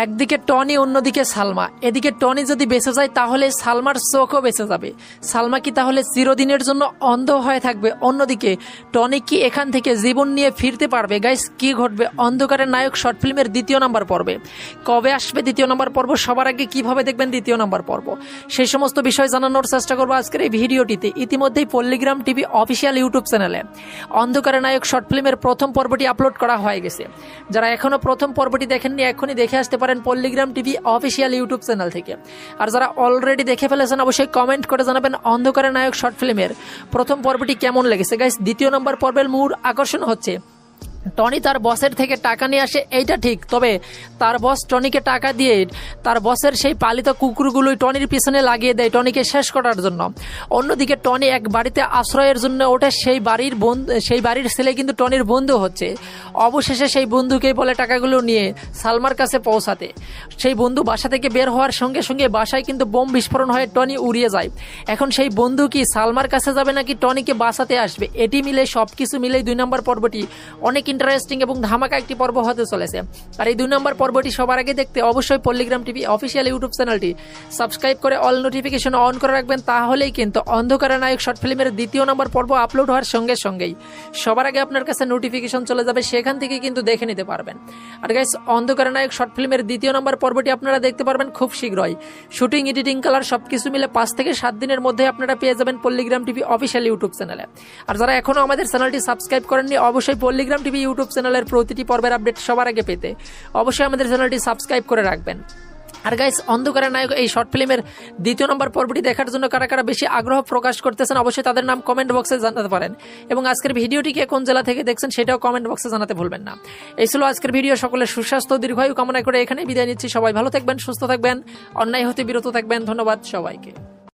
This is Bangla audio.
একদিকে টনি অন্যদিকে সালমা। এদিকে টনি যদি বেঁচে যায় তাহলে সালমার চোখও বেঁচে যাবে। সালমা কি তাহলে চিরদিনের জন্য অন্ধ হয়ে থাকবে? অন্যদিকে টনি কি এখান থেকে জীবন নিয়ে ফিরতে পারবে? গাইস, কি ঘটবে অন্ধকারের নায়ক শর্ট ফিল্মের 2য় নাম্বার পর্বে? কবে আসবে 2য় নাম্বার পর্ব? সবার আগে কিভাবে দেখবেন 2য় নাম্বার পর্ব? সেই সমস্ত বিষয় জানানোর চেষ্টা করবো আজকের এই ভিডিওটিতে। ইতিমধ্যেই পল্লিগ্রাম টিভি অফিসিয়াল ইউটিউব চ্যানেলে অন্ধকারের নায়ক শর্ট ফিল্মের প্রথম পর্বটি আপলোড করা হয়ে গেছে। যারা এখনো প্রথম পর্বটি দেখেননি এখনই দেখে আসতে পারেন পল্লিগ্রাম টিভি অফিসিয়াল ইউটিউব চ্যানেল থেকে। আর যারা অলরেডি দেখে ফেলেছেন অবশ্যই কমেন্ট করে জানাবেন অন্ধকারের নায়ক শর্ট ফিল্মের প্রথম পর্বটি কেমন লেগেছে। গাইস, 2য় নম্বর পর্বের মূল আকর্ষণ হচ্ছে টনি তার বসের থেকে টাকা নিয়ে আসে, এইটা ঠিক, তবে তার বস টনিকে টাকা দিয়ে তার বসের সেই পালিত কুকুরগুলোই টনির পিছনে লাগিয়ে দেয় টনিকে শেষ করার জন্য। অন্যদিকে টনি এক বাড়িতে আশ্রয়ের জন্য ওঠে, সেই বাড়ির ছেলে কিন্তু টনির বন্ধু হচ্ছে। অবশেষে সেই বন্ধুকেই বলে টাকাগুলো নিয়ে সালমার কাছে পৌঁছাতে। সেই বন্ধু বাসা থেকে বের হওয়ার সঙ্গে সঙ্গে বাসায় কিন্তু বোম বিস্ফোরণ হয়ে টনি উড়িয়ে যায়। এখন সেই বন্ধু কি সালমার কাছে যাবে নাকি টনিকে বাঁচাতে আসবে? এটি মিলে সবকিছু মিলেই 2 নম্বর পর্বটি অনেক ইন্টারেস্টিং এবং ধামাকা একটি পর্ব হতে চলেছে। আর এই 2 নম্বর পর্বটি সবার আগে দেখতে অবশ্যই পল্লিগ্রাম টিভি অফিসিয়াল ইউটিউব চ্যানেলটি সাবস্ক্রাইব করে অল নোটিফিকেশন অন করে রাখবেন। তাহলেই কিন্তু অন্ধকারের নায়ক শর্ট ফিল্মের 2য় নম্বর পর্ব আপলোড হওয়ার সঙ্গে সঙ্গেই সবার আগে আপনার কাছে নোটিফিকেশন চলে যাবে, সেখান থেকে কিন্তু দেখে নিতে পারবেন। আর গাইস, অন্ধকারের নায়ক শর্ট ফিল্মের 2য় নম্বর পর্বটি আপনারা দেখতে পারবেন খুব শীঘ্রই। শুটিং, এডিটিং, কালার সবকিছু মিলে 5 থেকে 7 দিনের মধ্যে আপনারা পেয়ে যাবেন পল্লিগ্রাম টিভি অফিসিয়াল ইউটিউব চ্যানেলে। আর যারা এখনো আমাদের চ্যানেলটি সাবস্ক্রাইব করেননি অবশ্যই পল্লিগ্রাম টিভি ইউটিউব চ্যানেলের প্রতিটি পর্বের আপডেট সবার আগে পেতে অবশ্যই আমাদের চ্যানেলটি সাবস্ক্রাইব করে রাখবেন। আর গাইস, অন্ধকারের নায়ক এই শর্ট ফিল্মের 2য় নম্বর পর্বটি দেখার জন্য কারা কারা বেশি আগ্রহ প্রকাশ করতেছেন অবশ্যই তাদের নাম কমেন্ট বক্সে জানাতে পারেন। এবং আজকের ভিডিওটিকে কোন জেলা থেকে দেখছেন সেটাও কমেন্ট বক্সে জানাতে ভুলবেন না। এই ছিল আজকের ভিডিও। সকলের সুস্বাস্থ্য দীর্ঘায়ু কামনা করে এখানে বিদায় নিচ্ছি। সবাই ভালো থাকবেন, সুস্থ থাকবেন, অন্যায় হতে বিরত থাকবেন। ধন্যবাদ সবাইকে।